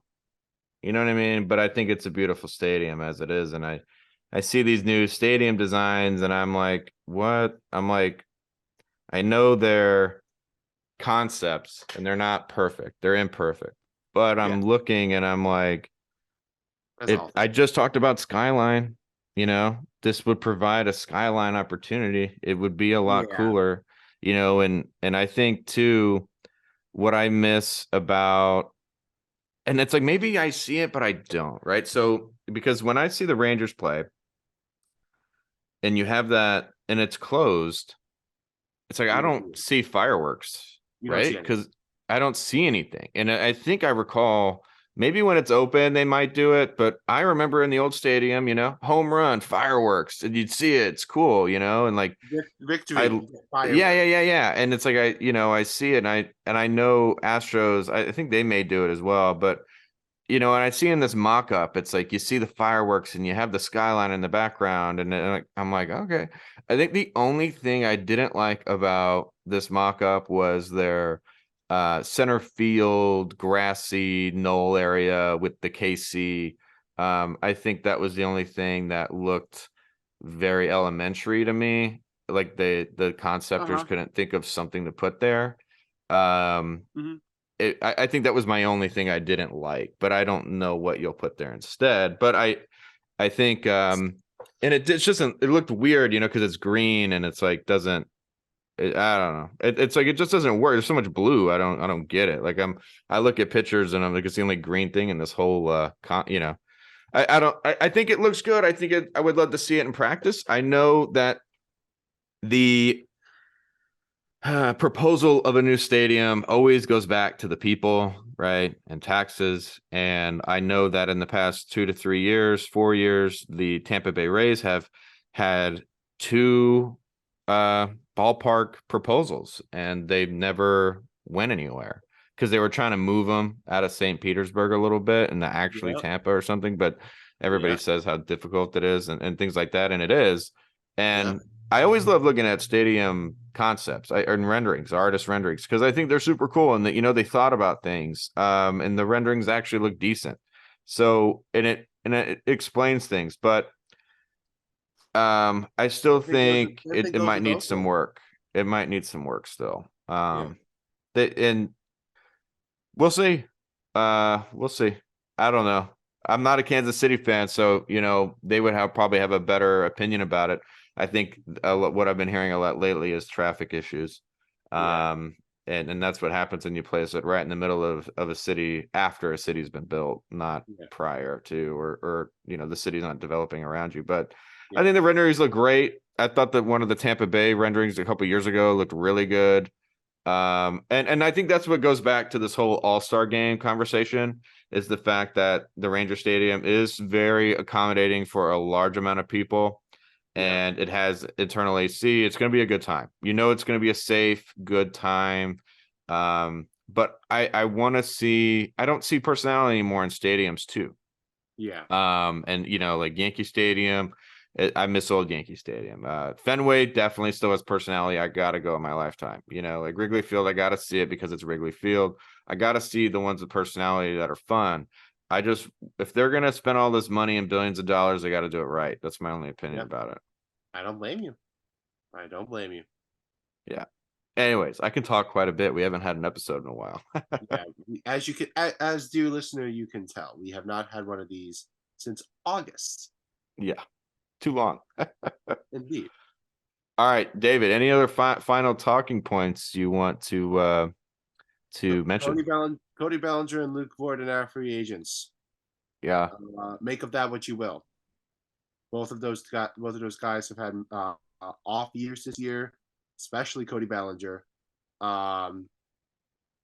Speaker 1: You know what I mean? But I think it's a beautiful stadium as it is, and I see these new stadium designs and I'm like, what? I'm like, I know they're concepts and they're not perfect. They're imperfect. But
Speaker 2: Yeah,
Speaker 1: I'm looking and I'm like,
Speaker 2: as
Speaker 1: it
Speaker 2: always.
Speaker 1: I just talked about Skyline, this would provide a Skyline opportunity. It would be a lot
Speaker 2: Yeah.
Speaker 1: cooler, and I think too what I miss about, and it's like maybe I see it but I don't, right? So because when I see the Rangers play and you have that and it's closed, it's like I
Speaker 2: You don't
Speaker 1: don't see fireworks,
Speaker 2: you don't
Speaker 1: right?
Speaker 2: see anything.
Speaker 1: Because I don't see anything. And I think I recall maybe when it's open, they might do it. But I remember in the old stadium, home run, fireworks, and you'd see it. It's cool, and like
Speaker 2: Victory,
Speaker 1: I,
Speaker 2: you get
Speaker 1: yeah, yeah,
Speaker 2: fireworks.
Speaker 1: yeah, yeah. And it's like I see it, and I know Astros. I think they may do it as well, but and I see in this mock-up, it's like you see the fireworks and you have the skyline in the background, and then I'm like, okay. I think the only thing I didn't like about this mock-up was their center field grassy knoll area with the KC. I think that was the only thing that looked very elementary to me. Like the conceptors
Speaker 2: Uh-huh.
Speaker 1: couldn't think of something to put there. Um,
Speaker 2: Hmm.
Speaker 1: I think that was my only thing I didn't like, but I don't know what you'll put there instead. But I think and it's just it looked weird, because it's green and it's like doesn't I don't know. It's like it just doesn't work. There's so much blue. I don't get it. Like I look at pictures and I'm like it's the only green thing in this whole I think it looks good. I would love to see it in practice. I know that the proposal of a new stadium always goes back to the people, right? And taxes. And I know that in the past 2 to 3 years, 4 years, the Tampa Bay Rays have had two ballpark proposals and they've never went anywhere because they were trying to move them out of St. Petersburg a little bit and actually
Speaker 2: Yeah.
Speaker 1: Tampa or something. But everybody
Speaker 2: Yeah.
Speaker 1: says how difficult it is and things like that. And it is.
Speaker 2: Yeah.
Speaker 1: And I always love looking at stadium concepts and renderings, artist renderings, because I think they're super cool and that they thought about things. And the renderings actually look decent. So and it explains things, but I still think
Speaker 2: Same thing
Speaker 1: it
Speaker 2: goes
Speaker 1: might
Speaker 2: with
Speaker 1: need some
Speaker 2: Oakland.
Speaker 1: work. It might need some work still.
Speaker 2: Yeah.
Speaker 1: And we'll see. We'll see. I don't know. I'm not a Kansas City fan, so they would probably have a better opinion about it. I think what I've been hearing a lot lately is traffic issues,
Speaker 2: Yeah.
Speaker 1: um, and that's what happens when you place it right in the middle of a city after a city's been built, not
Speaker 2: Yeah.
Speaker 1: prior to, or the city's not developing around you. But I
Speaker 2: Yeah.
Speaker 1: think the renderings look great. I thought that one of the Tampa Bay renderings a couple years ago looked really good. And I think that's what goes back to this whole all-star game conversation is the fact that the Ranger Stadium is very accommodating for a large amount of people
Speaker 2: Yeah.
Speaker 1: and it has internal AC. It's going to be a good time. It's going to be a safe, good time. But I want to see, I don't see personality anymore in stadiums too.
Speaker 2: Yeah.
Speaker 1: And like Yankee Stadium, I miss old Yankee Stadium. Fenway definitely still has personality. I gotta go in my lifetime. Like Wrigley Field, I gotta see it because it's Wrigley Field. I gotta see the ones with personality that are fun. I just if they're gonna spend all this money and billions of dollars, they got to do it right. That's my only opinion
Speaker 2: Yeah.
Speaker 1: about it.
Speaker 2: I don't blame you. I don't blame you.
Speaker 1: Yeah. Anyways, I can talk quite a bit. We haven't had an episode in a while.
Speaker 2: Yeah. As you can, as dear listener, you can tell, we have not had one of these since August.
Speaker 1: Yeah, too long.
Speaker 2: Indeed.
Speaker 1: All right, David. Any other final talking points you want to mention?
Speaker 2: Cody Bellinger and Luke Voigt are free agents.
Speaker 1: Yeah.
Speaker 2: Make of that what you will. Both of those guys have had off years this year, especially Cody Bellinger. Um,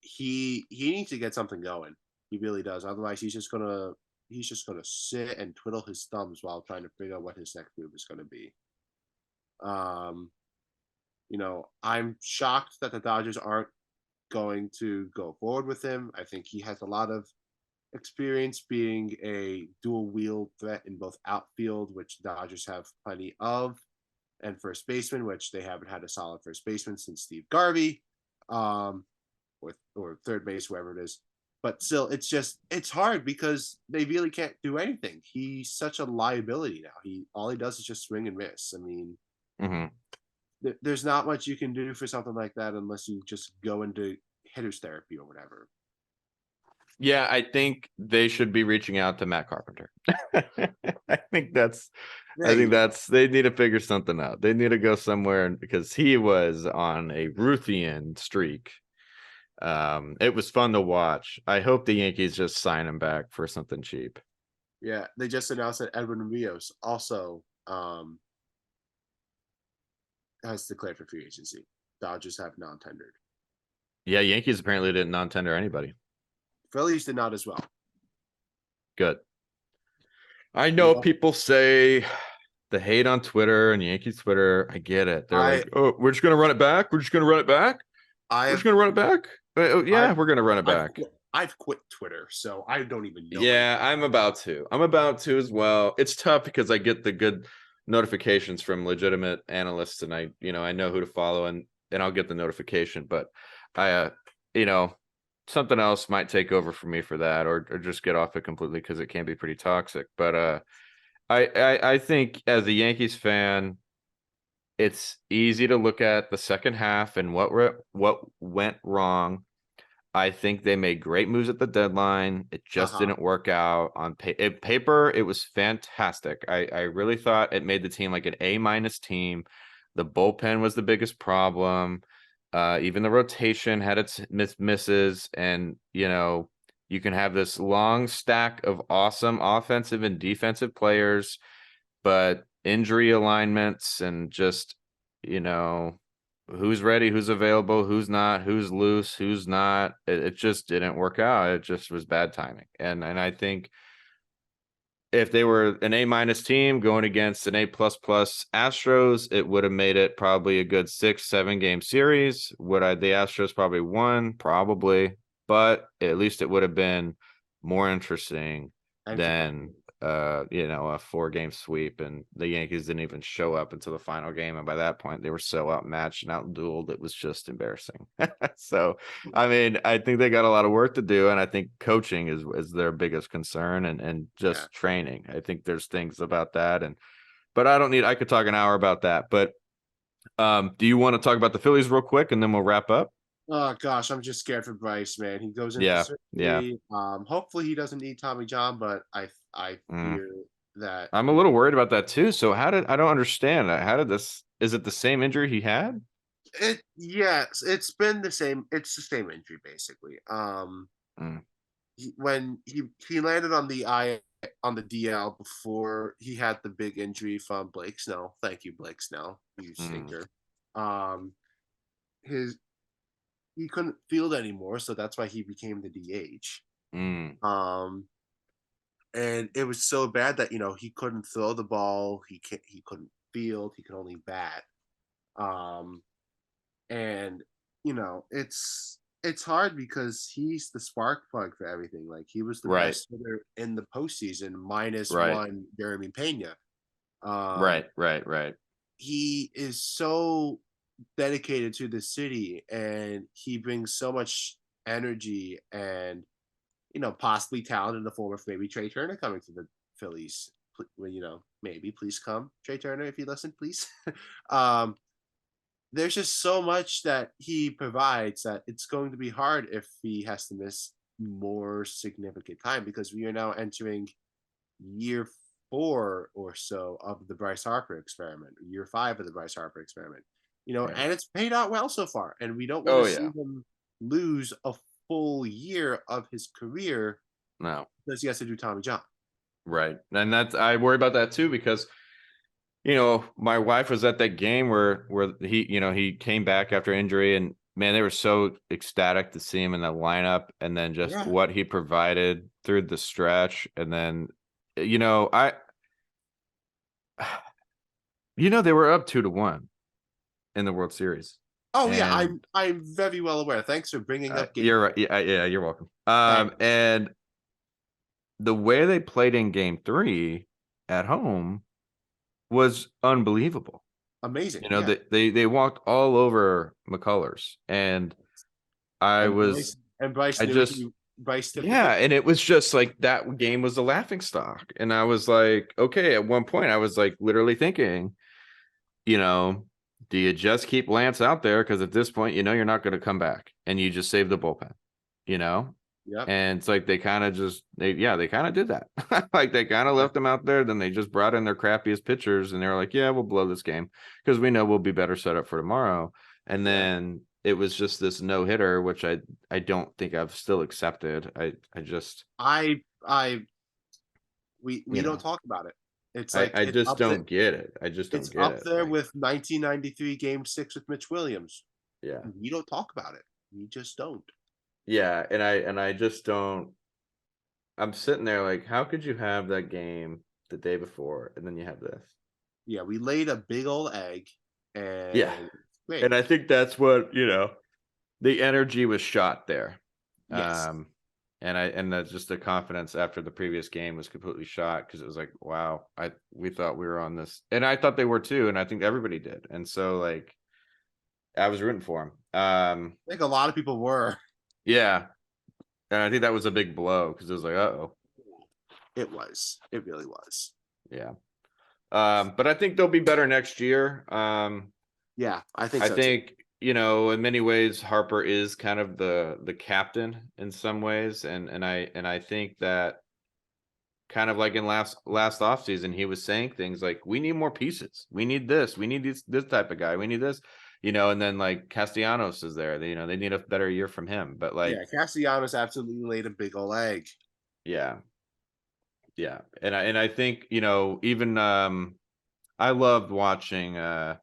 Speaker 2: he needs to get something going. He really does. Otherwise, he's just gonna sit and twiddle his thumbs while trying to figure out what his next move is gonna be. Um, I'm shocked that the Dodgers aren't going to go forward with him. I think he has a lot of experience being a dual wheel threat in both outfield, which the Dodgers have plenty of, and first baseman, which they haven't had a solid first baseman since Steve Garvey, or third base, whoever it is. But still, it's hard because they really can't do anything. He's such a liability now. All he does is just swing and miss. I mean, there's not much you can do for something like that unless you just go into hitter's therapy or whatever.
Speaker 1: Yeah, I think they should be reaching out to Matt Carpenter. I think they need to figure something out. They need to go somewhere because he was on a Ruthian streak. It was fun to watch. I hope the Yankees just sign him back for something cheap.
Speaker 2: Yeah, they just announced that Edwin Rios also has declared for free agency. Dodgers have non-tendered.
Speaker 1: Yeah, Yankees apparently didn't non-tender anybody.
Speaker 2: Phillies did not as well.
Speaker 1: Good. I know people say the hate on Twitter and Yankees Twitter. I get it. They're like, "Oh, we're just gonna run it back. We're just gonna run it back. We're just gonna run it back." We're gonna run it back.
Speaker 2: I've quit Twitter, so I don't even know.
Speaker 1: Yeah, I'm about to as well. It's tough because I get the good notifications from legitimate analysts, and I know who to follow, and I'll get the notification. But I, something else might take over for me for that, or just get off it completely because it can be pretty toxic. But I think as a Yankees fan, it's easy to look at the second half and what went wrong. I think they made great moves at the deadline. It just didn't work out on paper. It was fantastic. I really thought it made the team like an A- team. The bullpen was the biggest problem. Even the rotation had its misses, and you can have this long stack of awesome offensive and defensive players, but injury alignments and just who's ready, who's available, who's not, who's loose, who's not. It just didn't work out. It just was bad timing. And I think if they were an A- team going against an A++ Astros, it would have made it probably a good 6-7 game series. The Astros probably won? Probably. But at least it would have been more interesting than a 4-game sweep, and the Yankees didn't even show up until the final game, and by that point they were so outmatched and outdueled it was just embarrassing. So I mean, I think they got a lot of work to do, and I think coaching is their biggest concern, and just training. I think there's things about that, but I could talk an hour about that. But do you want to talk about the Phillies real quick and then we'll wrap up?
Speaker 2: Oh gosh, I'm just scared for Bryce, man. He goes into surgery. Hopefully he doesn't need Tommy John, but I fear that
Speaker 1: I'm a little worried about that too. So I don't understand. How did this? Is it the same injury he had?
Speaker 2: Yes, it's been the same. It's the same injury basically. When he landed on the DL before he had the big injury from Blake Snell. Thank you, Blake Snell, you stinker. He couldn't field anymore, so that's why he became the DH. And it was so bad that he couldn't throw the ball, he couldn't field, he could only bat. And it's hard because he's the spark plug for everything. Like he was the best hitter in the postseason, -1 Jeremy Pena.
Speaker 1: Right.
Speaker 2: He is so dedicated to the city, and he brings so much energy and possibly talent in the form of maybe Trey Turner coming to the Phillies. Maybe please come, Trey Turner, if you listen, please. There's just so much that he provides that it's going to be hard if he has to miss more significant time, because we are now entering year 4 or so of the Bryce Harper experiment, year 5 of the Bryce Harper experiment. And it's paid out well so far, and we don't want to see him lose a full year of his career.
Speaker 1: No,
Speaker 2: because he has to do Tommy John.
Speaker 1: Right, and I worry about that too, because my wife was at that game where he came back after injury, and man, they were so ecstatic to see him in the lineup, and then just
Speaker 2: Yeah.
Speaker 1: what he provided through the stretch. And then, you know, they were up 2-1 in the World Series.
Speaker 2: Oh yeah,
Speaker 1: And
Speaker 2: I'm very well aware. Thanks for bringing up game
Speaker 1: you're right.
Speaker 2: 4.
Speaker 1: Yeah, you're welcome.
Speaker 2: Thanks.
Speaker 1: And the way they played in game 3 at home was unbelievable.
Speaker 2: Amazing.
Speaker 1: You know,
Speaker 2: Yeah.
Speaker 1: they walked all over McCullers, and I
Speaker 2: And
Speaker 1: was
Speaker 2: Bryce
Speaker 1: I
Speaker 2: knew
Speaker 1: just
Speaker 2: he Bryce tipped the
Speaker 1: yeah,
Speaker 2: pitch.
Speaker 1: and it was just like that game was a laughing stock. And I was like, okay, at one point I was like literally thinking, you know, do you just keep Lance out there? Because at this point, you're not going to come back, and you just save the bullpen, you know?
Speaker 2: Yep.
Speaker 1: And it's like they kind of they kind of did that. Like they kind of
Speaker 2: Yeah.
Speaker 1: left them out there. Then they just brought in their crappiest pitchers, and they were like, yeah, we'll blow this game because we know we'll be better set up for tomorrow. And
Speaker 2: Yeah.
Speaker 1: then it was just this no hitter, which I don't think I've still accepted. I just
Speaker 2: I we
Speaker 1: you
Speaker 2: don't
Speaker 1: know
Speaker 2: talk about it. It's
Speaker 1: I
Speaker 2: like
Speaker 1: I just don't get it. I just don't
Speaker 2: it's
Speaker 1: get
Speaker 2: up
Speaker 1: it.
Speaker 2: there
Speaker 1: Like
Speaker 2: with 1993 Game 6 with Mitch Williams.
Speaker 1: yeah.
Speaker 2: We don't talk about it. We just don't.
Speaker 1: Yeah, and I just don't. I'm sitting there like, how could you have that game the day before and then you have this?
Speaker 2: Yeah, we laid a big old egg,
Speaker 1: Yeah,
Speaker 2: and
Speaker 1: and
Speaker 2: great.
Speaker 1: I think that's what the energy was shot there,
Speaker 2: Yes.
Speaker 1: and that's just the confidence after the previous game was completely shot because it was like, wow, we thought we were on this, and I thought they were too, and I think everybody did, and so like I was rooting for him.
Speaker 2: I think a lot of people were.
Speaker 1: Yeah, and I think that was a big blow because it was like, uh-oh,
Speaker 2: It was. It really was.
Speaker 1: yeah. But I think they'll be better next year.
Speaker 2: Yeah, I think
Speaker 1: I
Speaker 2: so too.
Speaker 1: think, in many ways, Harper is kind of the captain in some ways, and I think that kind of like in last offseason, he was saying things like, "We need more pieces. We need this. We need this type of guy. We need this." And then like Castellanos is there. They need a better year from him. But
Speaker 2: Yeah,
Speaker 1: like,
Speaker 2: Castellanos absolutely laid a big old egg.
Speaker 1: yeah, yeah, and I think even I loved watching that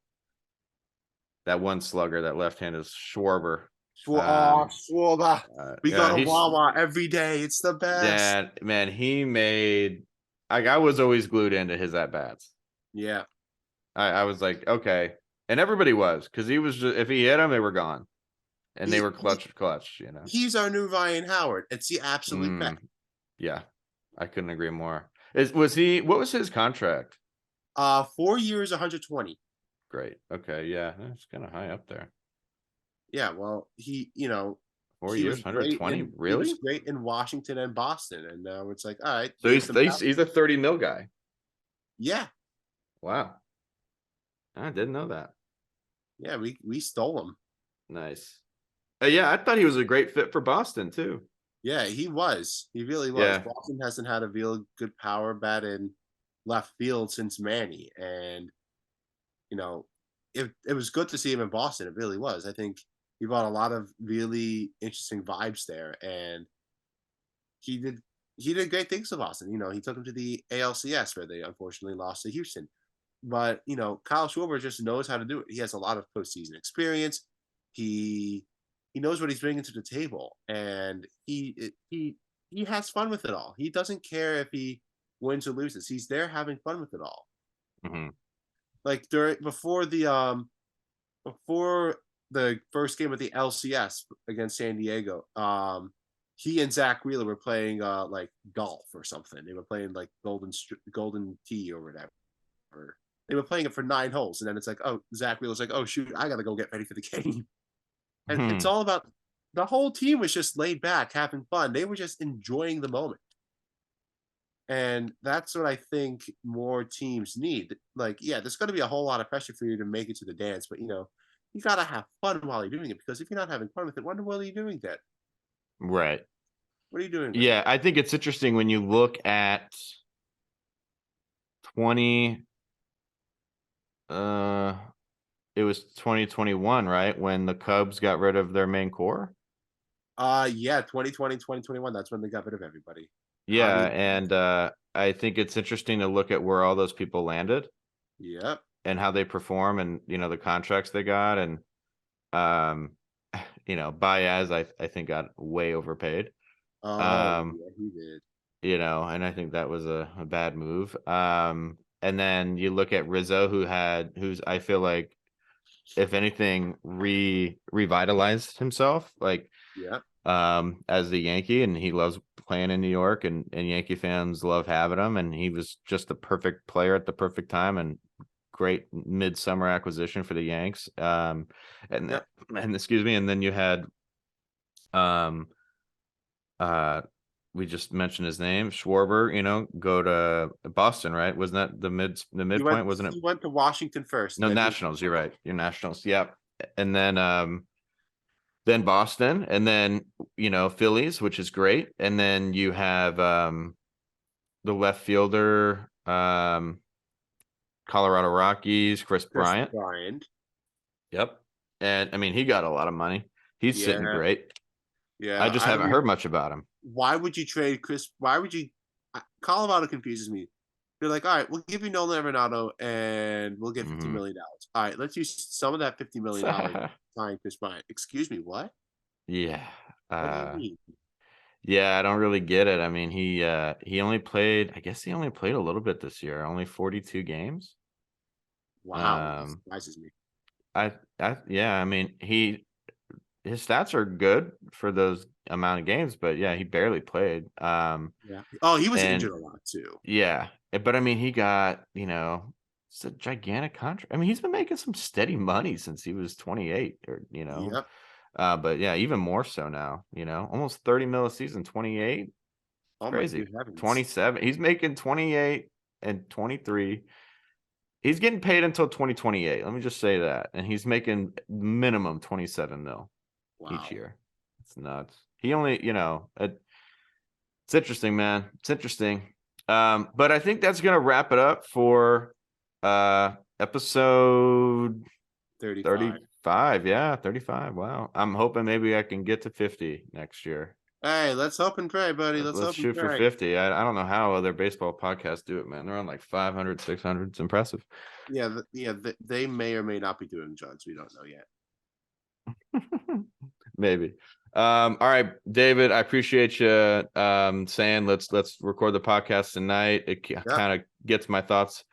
Speaker 1: one slugger, that left-handed Schwarber. Um,
Speaker 2: Schwarber. We go
Speaker 1: yeah,
Speaker 2: to
Speaker 1: he's
Speaker 2: Wawa every day. It's the best.
Speaker 1: that man. He made like I was always glued into his at bats.
Speaker 2: Yeah.
Speaker 1: I was like, okay, and everybody was because he was just if he hit them, they were gone, and they
Speaker 2: He,
Speaker 1: were
Speaker 2: he
Speaker 1: clutch.
Speaker 2: he's our new Ryan Howard. It's the absolute best.
Speaker 1: Mm, yeah, I couldn't agree more. Was he? What was his contract?
Speaker 2: 4 years, 120.
Speaker 1: Great. Okay, yeah, that's kind of high up there.
Speaker 2: Yeah, well, he,
Speaker 1: 4 years, 120.
Speaker 2: he was
Speaker 1: Really?
Speaker 2: great in Washington and Boston, and now it's like, all right,
Speaker 1: So
Speaker 2: here's
Speaker 1: he's
Speaker 2: the
Speaker 1: he's, he's a 30 mil guy.
Speaker 2: yeah,
Speaker 1: Wow, I didn't know that.
Speaker 2: yeah, we stole him.
Speaker 1: Nice. Yeah, I thought he was a great fit for Boston too.
Speaker 2: Yeah, he was. He really was.
Speaker 1: Yeah.
Speaker 2: Boston hasn't had a real good power bat in left field since Manny, and you know, it was good to see him in Boston. It really was. I think he brought a lot of really interesting vibes there, and he did he did great things to Boston. He took him to the ALCS where they unfortunately lost to Houston. But Kyle Schwarber just knows how to do it. He has a lot of postseason experience. He knows what he's bringing to the table, and he has fun with it all. He doesn't care if he wins or loses. He's there having fun with it all.
Speaker 1: Hmm.
Speaker 2: Like before the first game of the LCS against San Diego, he and Zach Wheeler were playing like golf or something. They were playing like golden tee or whatever. They were playing it for 9 holes, and then it's like, oh, Zach Wheeler's like, oh shoot, I gotta go get ready for the game. And it's all about the whole team was just laid back, having fun. They were just enjoying the moment. And that's what I think more teams need. Like, yeah, there's going to be a whole lot of pressure for you to make it to the dance, but you got to have fun while you're doing it, because if you're not having fun with it, what are you doing then?
Speaker 1: Right.
Speaker 2: What are you doing with
Speaker 1: Yeah,
Speaker 2: it?
Speaker 1: I think it's interesting when you look at 20 it was 2021, right? When the Cubs got rid of their main core.
Speaker 2: Yeah, 2020, 2021, that's when they got rid of everybody.
Speaker 1: Yeah,
Speaker 2: Javi.
Speaker 1: and I think it's interesting to look at where all those people landed
Speaker 2: Yep.
Speaker 1: and how they perform, and the contracts they got, and um Baez, I think got way overpaid.
Speaker 2: Oh,
Speaker 1: Um,
Speaker 2: yeah, he did.
Speaker 1: and I think that was a bad move. And then you look at Rizzo, who's I feel like, if anything, revitalized himself, like
Speaker 2: Yeah.
Speaker 1: as the Yankee, and he loves playing in New York, and Yankee fans love having him, and he was just the perfect player at the perfect time, and great midsummer acquisition for the Yanks. And
Speaker 2: Yep.
Speaker 1: and excuse me, and then you had um uh we just mentioned his name, Schwarber, go to Boston, right? Wasn't that the
Speaker 2: He went
Speaker 1: midpoint, wasn't it?
Speaker 2: he went to Washington first,
Speaker 1: No,
Speaker 2: then moved.
Speaker 1: Nationals, you're right. You're Nationals. Yep. And then Boston, and then Phillies, which is great. And then you have the left fielder, Colorado Rockies, Chris
Speaker 2: Chris
Speaker 1: Bryant.
Speaker 2: Bryant.
Speaker 1: Yep. And I mean, he got a lot of money. He's sitting
Speaker 2: Yeah.
Speaker 1: great. I
Speaker 2: Yeah.
Speaker 1: just haven't heard much about him.
Speaker 2: Why would you trade Chris? Why would you? Colorado confuses me. They're like, all right, we'll give you Nolan Arenado and we'll get $50 million. All right, let's use some of that $50 million sign Chris Bryant. Excuse me, what?
Speaker 1: Yeah.
Speaker 2: What do you mean?
Speaker 1: Yeah, I don't really get it. I mean, he only played, I guess he only played a little bit this year, only 42 games.
Speaker 2: Wow, that surprises me.
Speaker 1: Yeah, I mean, his stats are good for those amount of games, but yeah, he barely played.
Speaker 2: Yeah. Oh, he was
Speaker 1: and
Speaker 2: injured a lot too.
Speaker 1: yeah, but I mean, he got, it's a gigantic contract. I mean, he's been making some steady money since he was 28,
Speaker 2: Yep.
Speaker 1: but yeah, even more so now, almost 30 mil a season, 28.
Speaker 2: Oh my
Speaker 1: Crazy.
Speaker 2: good heavens.
Speaker 1: 27. He's making 28 and 23. He's getting paid until 2028. Let me just say that. And he's making minimum 27 mil each
Speaker 2: Wow.
Speaker 1: year. It's nuts. He only, it's interesting, man. It's interesting. But I think that's gonna wrap it up for episode
Speaker 2: 35.
Speaker 1: 35. Yeah, 35. Wow. I'm hoping maybe I can get to 50 next year.
Speaker 2: Hey, let's hope and pray, buddy. Let's
Speaker 1: Let's
Speaker 2: hope and
Speaker 1: shoot for
Speaker 2: pray.
Speaker 1: 50. I don't know how other baseball podcasts do it, man. They're on like 500, 600. It's impressive.
Speaker 2: Yeah, they may or may not be doing drugs. We don't know yet.
Speaker 1: Maybe. All right, David, I appreciate you saying let's record the podcast tonight. It kind of gets my thoughts,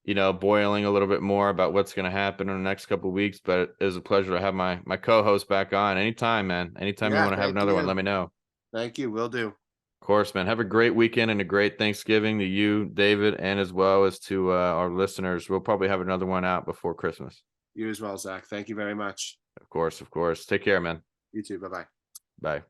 Speaker 1: boiling a little bit more about what's going to happen in the next couple of weeks. But it was a pleasure to have my co-host back on. Anytime, man. Anytime you want to have another one, let me know.
Speaker 2: Thank you. Will do.
Speaker 1: Of course, man. Have a great weekend and a great Thanksgiving to you, David, and as well as to our listeners. We'll probably have another one out before Christmas.
Speaker 2: You as well, Zach. Thank you very much.
Speaker 1: Of course. Take care, man.
Speaker 2: You too. Bye-bye.
Speaker 1: Bye.